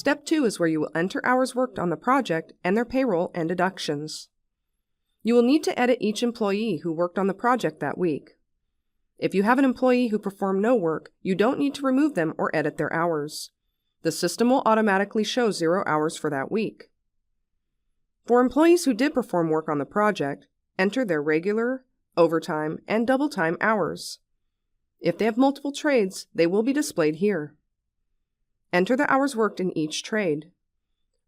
Step 2 is where you will enter hours worked on the project and their payroll and deductions. You will need to edit each employee who worked on the project that week. If you have an employee who performed no work, you don't need to remove them or edit their hours. The system will automatically show 0 hours for that week. For employees who did perform work on the project, enter their regular, overtime, and double time hours. If they have multiple trades, they will be displayed here. Enter the hours worked in each trade.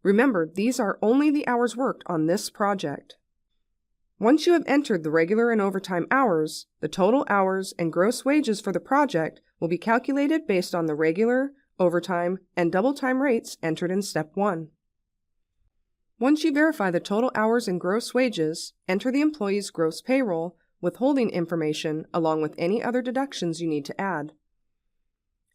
Remember, these are only the hours worked on this project. Once you have entered the regular and overtime hours, the total hours and gross wages for the project will be calculated based on the regular, overtime, and double time rates entered in Step 1. Once you verify the total hours and gross wages, enter the employee's gross payroll, withholding information, along with any other deductions you need to add.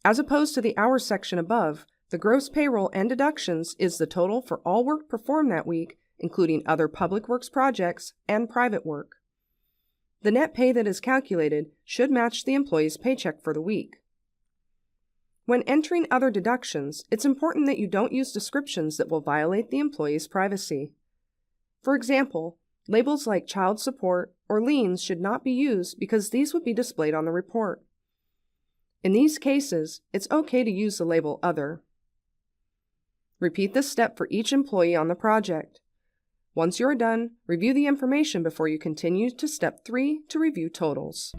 As opposed to the hours section above, the gross payroll and deductions is the total for all work performed that week, including other public works projects and private work. The net pay that is calculated should match the employee's paycheck for the week. When entering other deductions, it's important that you don't use descriptions that will violate the employee's privacy. For example, labels like child support or liens should not be used because these would be displayed on the report. In these cases, it's okay to use the label Other. Repeat this step for each employee on the project. Once you are done, review the information before you continue to Step 3 to review totals.